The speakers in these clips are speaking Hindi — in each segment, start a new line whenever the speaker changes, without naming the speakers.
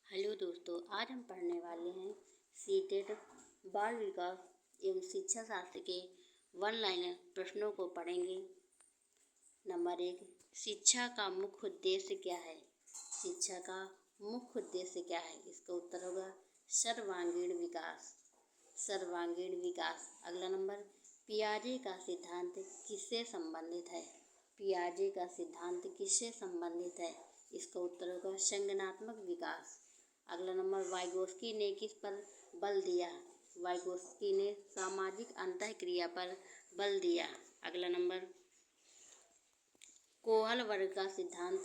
हेलो दोस्तों, आज हम पढ़ने वाले हैं सीटेट बाल विकास एवं शिक्षा शास्त्र के वन लाइनर प्रश्नों को पढ़ेंगे। नंबर 1, शिक्षा का मुख्य उद्देश्य क्या है? शिक्षा का मुख्य उद्देश्य क्या है? इसका उत्तर होगा सर्वांगीण विकास। सर्वांगीण विकास। अगला नंबर, पियाजे का सिद्धांत किससे संबंधित है? पियाजे का सिद्धांत किससे संबंधित है? इसका उत्तर होगा संज्ञानात्मक विकास। अगला नंबर, वाइगोस्की ने किस पर बल दिया? वाइगोस्की ने सामाजिक अंतःक्रिया पर बल दिया। अगला नंबर, कोहल वर्ग का सिद्धांत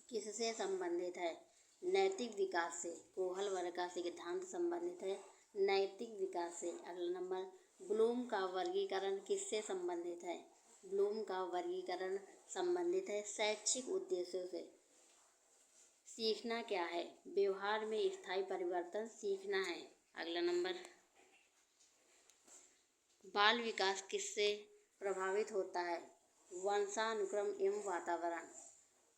किससे संबंधित है? नैतिक विकास से। कोहल वर्ग का सिद्धांत संबंधित है नैतिक विकास से। अगला नंबर, ब्लूम का वर्गीकरण किससे संबंधित है? ब्लूम का वर्गीकरण संबंधित है शैक्षिक उद्देश्यों से। सीखना क्या है? व्यवहार में स्थायी परिवर्तन सीखना है। अगला नंबर, बाल विकास किससे प्रभावित होता है? वंशानुक्रम एवं वातावरण।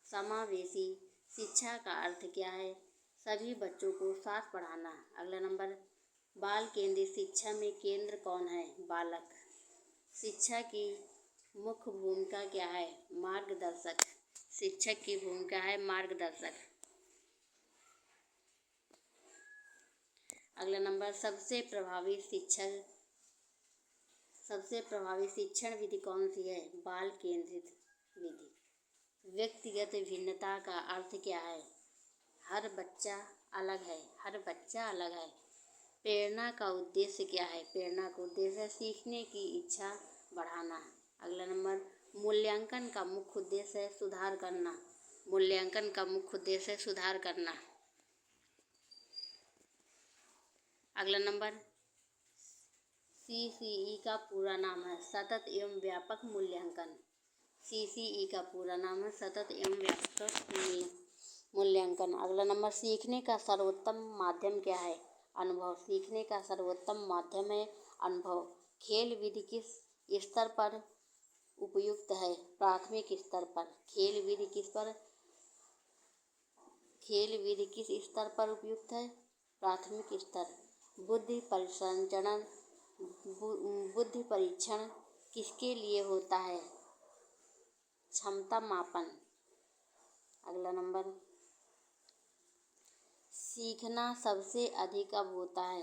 समावेशी शिक्षा का अर्थ क्या है? सभी बच्चों को साथ पढ़ाना। अगला नंबर, बाल केंद्रित शिक्षा में केंद्र कौन है? बालक। शिक्षा की मुख्य भूमिका क्या है? मार्गदर्शक। शिक्षक की भूमिका है मार्गदर्शक। अगला नंबर, सबसे प्रभावी शिक्षण विधि कौन सी है? बाल केंद्रित विधि। व्यक्तिगत भिन्नता का अर्थ क्या है? हर बच्चा अलग है। हर बच्चा अलग है। प्रेरणा का उद्देश्य क्या है? प्रेरणा का उद्देश्य है सीखने की इच्छा बढ़ाना। अगला नंबर, मूल्यांकन का मुख्य उद्देश्य है सुधार करना। मूल्यांकन का मुख्य उद्देश्य है सुधार करना। अगला नंबर, CCE का पूरा नाम है सतत एवं व्यापक मूल्यांकन। CCE का पूरा नाम है सतत एवं व्यापक मूल्यांकन। अगला नंबर, सीखने का सर्वोत्तम माध्यम क्या है? अनुभव। सीखने का सर्वोत्तम माध्यम है अनुभव। खेल विधि किस स्तर पर उपयुक्त है? प्राथमिक स्तर पर। खेल विधि किस स्तर पर उपयुक्त है? प्राथमिक स्तर। बुद्धि परीक्षण किसके लिए होता है? क्षमता मापन। अगला नंबर, सीखना सबसे अधिक कब होता है?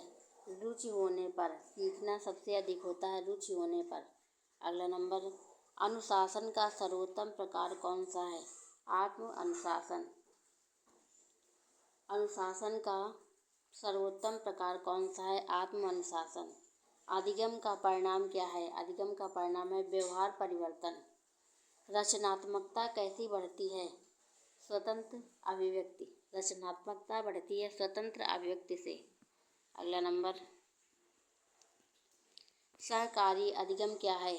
रुचि होने पर। सीखना सबसे अधिक होता है रुचि होने पर। अगला नंबर, अनुशासन का सर्वोत्तम प्रकार कौन सा है? आत्म अनुशासन। अनुशासन का सर्वोत्तम प्रकार कौन सा है? आत्म अनुशासन। अधिगम का परिणाम क्या है? अधिगम का परिणाम है व्यवहार परिवर्तन। रचनात्मकता कैसी बढ़ती है? स्वतंत्र अभिव्यक्ति। रचनात्मकता बढ़ती है स्वतंत्र अभिव्यक्ति से। अगला नंबर, सहकारी अधिगम क्या है?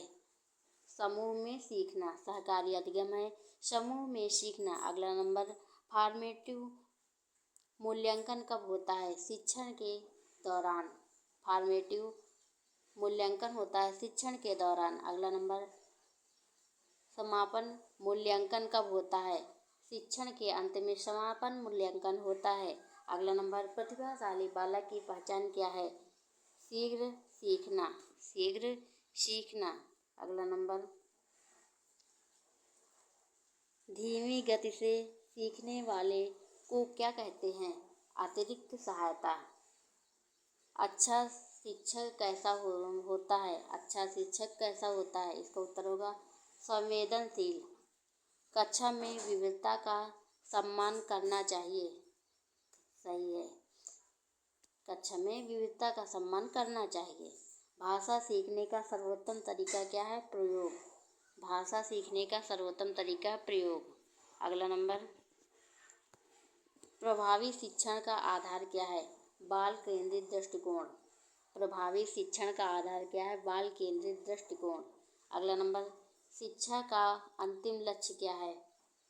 समूह में सीखना। सहकारी अधिगम है समूह में सीखना। अगला नंबर, फॉर्मेटिव मूल्यांकन कब होता है? शिक्षण के दौरान। फॉर्मेटिव मूल्यांकन होता है शिक्षण के दौरान। अगला नंबर, समापन मूल्यांकन कब होता है? शिक्षण के अंत में समापन मूल्यांकन होता है। अगला नंबर, प्रतिभाशाली बालक की पहचान क्या है? शीघ्र सीखना। शीघ्र सीखना। अगला नंबर, धीमी गति से सीखने वाले को क्या कहते हैं? अतिरिक्त सहायता। अच्छा शिक्षक कैसा होता है? अच्छा शिक्षक कैसा होता है? इसका उत्तर होगा संवेदनशील। कक्षा में विविधता का सम्मान करना चाहिए। सही है, कक्षा में विविधता का सम्मान करना चाहिए। भाषा सीखने का सर्वोत्तम तरीका क्या है? प्रयोग। भाषा सीखने का सर्वोत्तम तरीका प्रयोग। अगला नंबर, प्रभावी शिक्षण का आधार क्या है? बाल केंद्रित दृष्टिकोण। प्रभावी शिक्षण का आधार क्या है? बाल केंद्रित दृष्टिकोण। अगला नंबर, शिक्षा का अंतिम लक्ष्य क्या है?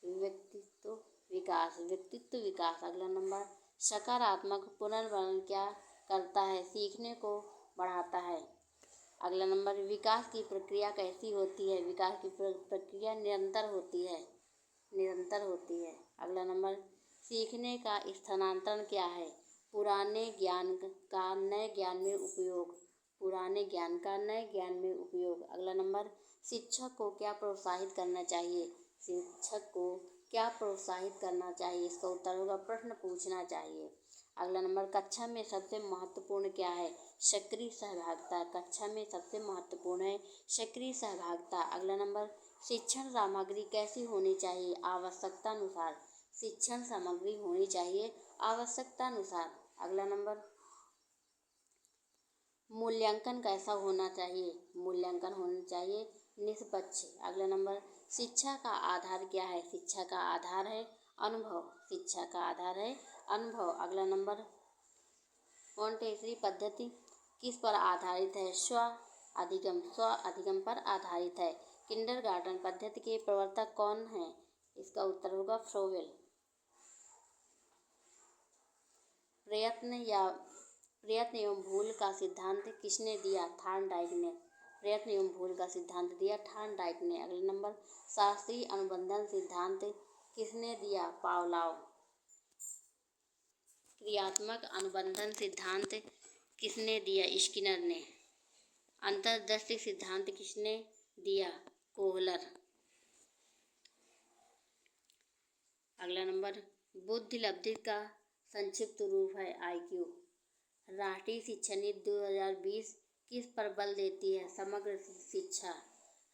व्यक्तित्व विकास। व्यक्तित्व विकास। अगला नंबर, सकारात्मक पुनर्वर्ण क्या करता है? सीखने को बढ़ाता है। अगला नंबर, विकास की प्रक्रिया कैसी होती है? विकास की प्रक्रिया निरंतर होती है। निरंतर होती है। अगला नंबर, सीखने का स्थानांतरण क्या है? पुराने ज्ञान का नए ज्ञान में उपयोग। पुराने ज्ञान का नए ज्ञान में उपयोग। अगला नंबर, शिक्षक को क्या प्रोत्साहित करना चाहिए? शिक्षक को क्या प्रोत्साहित करना चाहिए? इसका उत्तर होगा प्रश्न पूछना चाहिए। अगला नंबर, कक्षा में सबसे महत्वपूर्ण क्या है? सक्रिय सहभागिता। कक्षा में सबसे महत्वपूर्ण है सक्रिय सहभागिता। अगला नंबर, शिक्षण सामग्री कैसी होनी चाहिए? आवश्यकता अनुसार। शिक्षण सामग्री होनी चाहिए आवश्यकता अनुसार। अगला नंबर, मूल्यांकन कैसा होना चाहिए? मूल्यांकन होना चाहिए निष्पक्ष। अगला नंबर, शिक्षा का आधार क्या है? शिक्षा का आधार है अनुभव। शिक्षा का आधार है अनुभव। अगला नंबर, मोंटेसरी पद्धति किस पर आधारित है? स्व अधिगम पर आधारित है। किंडरगार्टन पद्धति के प्रवर्तक कौन हैं? इसका उत्तर होगा फ्रोवेल। प्रयत्न एवं भूल का सिद्धांत किसने दिया? थॉर्नडाइक ने। प्रयत्न एवं भूल का सिद्धांत दिया थॉर्नडाइक ने। अगले नंबर, शास्त्रीय अनुबंधन सिद्धांत किसने दिया? पावलोव। क्रियात्मक अनुबंधन सिद्धांत किसने दिया? स्किनर ने। अंतर्दृष्टि सिद्धांत किसने दिया? कोहलर। अगला नंबर, बुद्धि लब्धि का संक्षिप्त रूप है IQ। राष्ट्रीय शिक्षा नीति 2020 किस पर बल देती है? समग्र शिक्षा।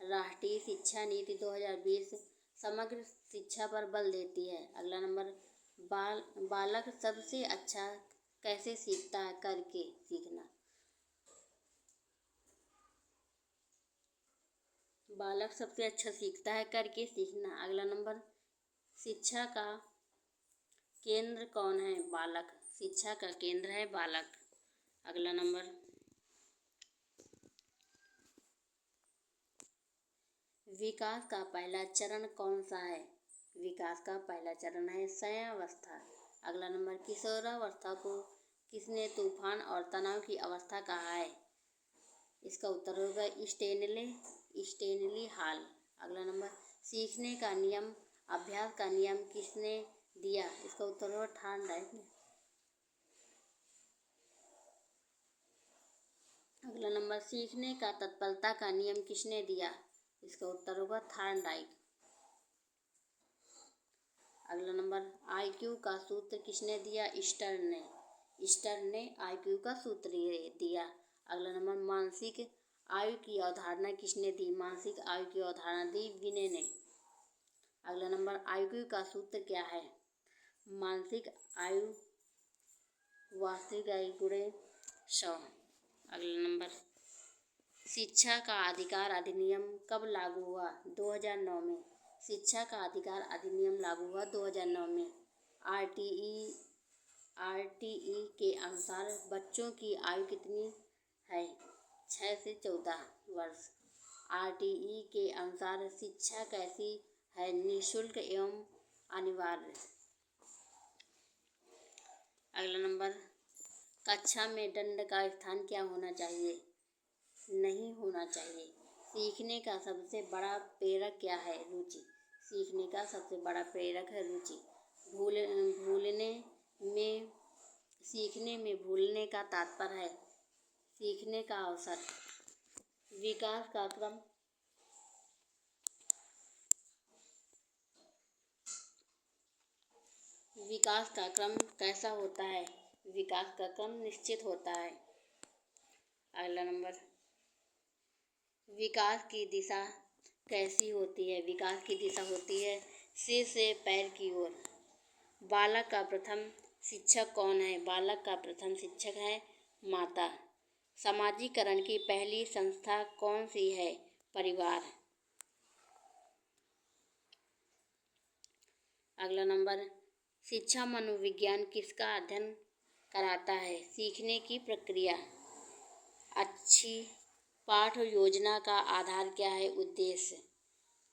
राष्ट्रीय शिक्षा नीति 2020 समग्र शिक्षा पर बल देती है। अगला नंबर, बालक सबसे अच्छा कैसे सीखता है? करके सीखना। बालक सबसे अच्छा सीखता है करके सीखना। अगला नंबर, शिक्षा का केंद्र कौन है? बालक। शिक्षा का केंद्र है बालक। अगला नंबर, विकास का पहला चरण कौन सा है? विकास का पहला चरण है शयनावस्था। अगला नंबर, किशोरावस्था को किसने तूफान और तनाव की अवस्था कहा है? इसका उत्तर होगा स्टेनली हॉल। अगला नंबर, सीखने का नियम अभ्यास का नियम किसने दिया? इसका उत्तर होगा थॉर्नडाइक ने। अगला नंबर, सीखने का तत्परता का नियम किसने दिया? इसका उत्तर होगा थॉर्नडाइक। अगला नंबर, IQ का सूत्र किसने दिया? स्टर्न ने IQ का सूत्र दिया। अगला नंबर, मानसिक आयु की अवधारणा किसने दी? मानसिक आयु की अवधारणा दी विनय ने। अगला नंबर, IQ का सूत्र क्या है? मानसिक आयु वास्तविक आयु गुणे 100। अगला नंबर, शिक्षा का अधिकार अधिनियम कब लागू हुआ? 2009 में। शिक्षा का अधिकार अधिनियम लागू हुआ 2009 में। RTE के अनुसार बच्चों की आयु कितनी है? 6 से 14 वर्ष। RTE के अनुसार शिक्षा कैसी है? निःशुल्क एवं अनिवार्य। अगला नंबर, कक्षा में दंड का स्थान क्या होना चाहिए? नहीं होना चाहिए। सीखने का सबसे बड़ा प्रेरक क्या है? रुचि। सीखने का सबसे बड़ा प्रेरक है रुचि। सीखने में भूलने का तात्पर्य है सीखने का अवसर। विकास का क्रम कैसा होता है? विकास का क्रम निश्चित होता है। अगला नंबर, विकास की दिशा कैसी होती है? विकास की दिशा होती है सिर से पैर की ओर। बालक का प्रथम शिक्षक कौन है? बालक का प्रथम शिक्षक है माता। समाजीकरण की पहली संस्था कौन सी है? परिवार। अगला नंबर, शिक्षा मनोविज्ञान किसका अध्ययन कराता है? सीखने की प्रक्रिया। अच्छी पाठ योजना का आधार क्या है? उद्देश्य।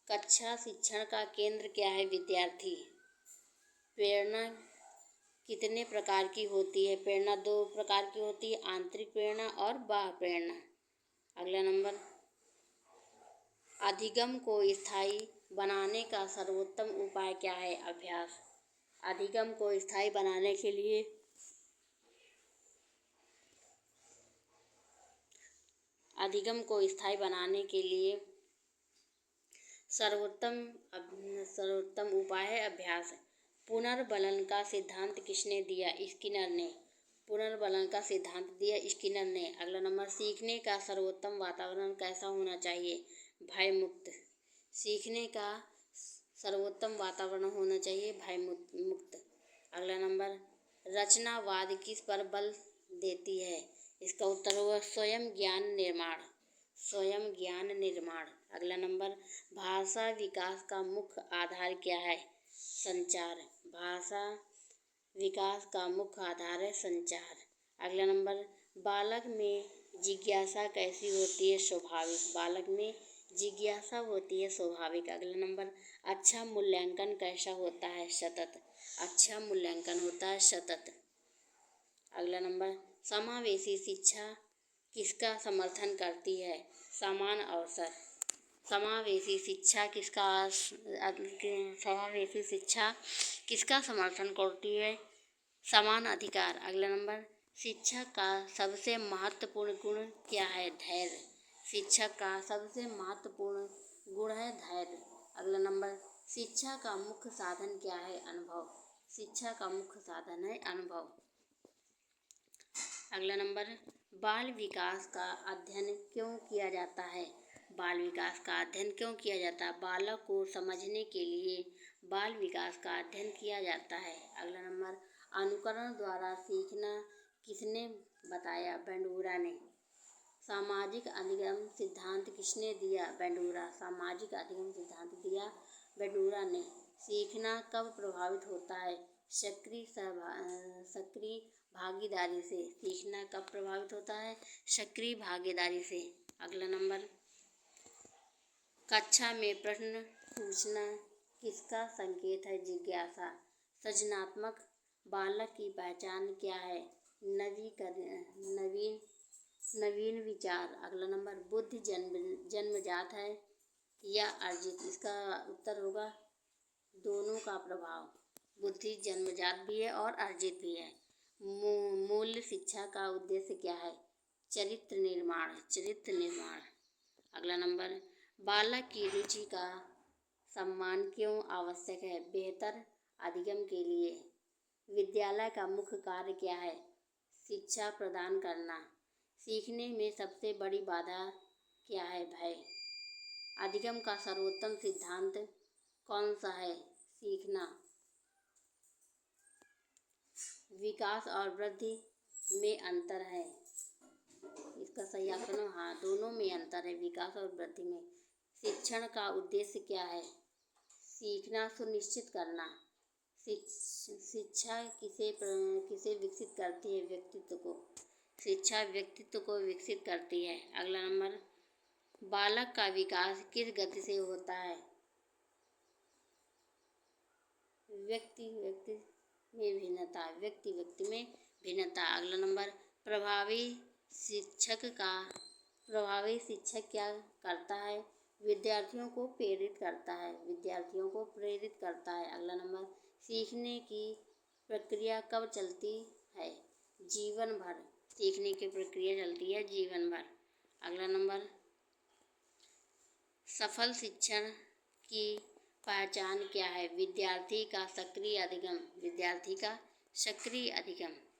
कक्षा शिक्षण का केंद्र क्या है? विद्यार्थी। प्रेरणा कितने प्रकार की होती है? प्रेरणा 2 प्रकार की होती है, आंतरिक प्रेरणा और बाह्य प्रेरणा। अगला नंबर, अधिगम को स्थायी बनाने का सर्वोत्तम उपाय क्या है? अभ्यास। अधिगम को स्थायी बनाने के लिए सर्वोत्तम उपाय है अभ्यास। पुनर्बलन का सिद्धांत किसने दिया? स्किनर ने। पुनर्बलन का सिद्धांत दिया स्किनर ने। अगला नंबर, सीखने का सर्वोत्तम वातावरण कैसा होना चाहिए? भय मुक्त। सीखने का सर्वोत्तम वातावरण होना चाहिए भय मुक्त। अगला नंबर, रचनावाद किस पर बल देती है? इसका उत्तर होगा स्वयं ज्ञान निर्माण। स्वयं ज्ञान निर्माण। अगला नंबर, भाषा विकास का मुख्य आधार क्या है? संचार। भाषा विकास का मुख्य आधार है संचार। अगला नंबर, बालक में जिज्ञासा कैसी होती है? स्वाभाविक। बालक में जिज्ञासा होती है स्वाभाविक। अगला नंबर, अच्छा मूल्यांकन कैसा होता है? सतत। अच्छा मूल्यांकन होता है सतत। अगला नंबर, समावेशी शिक्षा किसका समर्थन करती है? समान अवसर। समावेशी शिक्षा किसका समर्थन करती है? समान अधिकार। अगला नंबर, शिक्षा का सबसे महत्वपूर्ण गुण क्या है? धैर्य। शिक्षक का सबसे महत्वपूर्ण गुण है धैर्य। अगला नंबर, शिक्षा का मुख्य साधन क्या है? अनुभव। शिक्षा का मुख्य साधन है अनुभव। अगला नंबर, बाल विकास का अध्ययन क्यों किया जाता है? बाल विकास का अध्ययन क्यों किया जाता है? बालक को समझने के लिए बाल विकास का अध्ययन किया जाता है। अगला नंबर, अनुकरण द्वारा सीखना किसने बताया? बेंडूरा ने। सामाजिक अधिगम सिद्धांत किसने दिया? बेंडूरा। सामाजिक अधिगम सिद्धांत दिया बेंडूरा ने। सीखना कब प्रभावित होता है? सक्रिय भागीदारी से। सीखना कब प्रभावित होता है? सक्रिय भागीदारी से। अगला नंबर, कक्षा में प्रश्न पूछना किसका संकेत है? जिज्ञासा। सृजनात्मक बालक की पहचान क्या है? नवीन विचार। अगला नंबर, बुद्धि जन्मजात है या अर्जित? इसका उत्तर होगा दोनों का प्रभाव। बुद्धि जन्मजात भी है और अर्जित भी है। मूल्य शिक्षा का उद्देश्य क्या है? चरित्र निर्माण। चरित्र निर्माण। अगला नंबर, बालक की रुचि का सम्मान क्यों आवश्यक है? बेहतर अधिगम के लिए। विद्यालय का मुख्य कार्य क्या है? शिक्षा प्रदान करना। सीखने में सबसे बड़ी बाधा क्या है? भय। अधिगम का सर्वोत्तम सिद्धांत कौन सा है? सीखना। विकास और वृद्धि में अंतर है। इसका सही ऑप्शन है हाँ, दोनों में अंतर है, विकास और वृद्धि में। शिक्षण का उद्देश्य क्या है? सीखना सुनिश्चित करना। शिक्षा किसे विकसित करती है? व्यक्तित्व को। शिक्षा व्यक्तित्व को विकसित करती है। अगला नंबर, बालक का विकास किस गति से होता है? व्यक्ति में भिन्नता। व्यक्ति में भिन्नता। अगला नंबर, प्रभावी शिक्षक क्या करता है? विद्यार्थियों को प्रेरित करता है। विद्यार्थियों को प्रेरित करता है। अगला नंबर, सीखने की प्रक्रिया कब चलती है? जीवन भर। सीखने की प्रक्रिया चलती है जीवन भर। अगला नंबर, सफल शिक्षण की पहचान क्या है? विद्यार्थी का सक्रिय अधिगम। विद्यार्थी का सक्रिय अधिगम।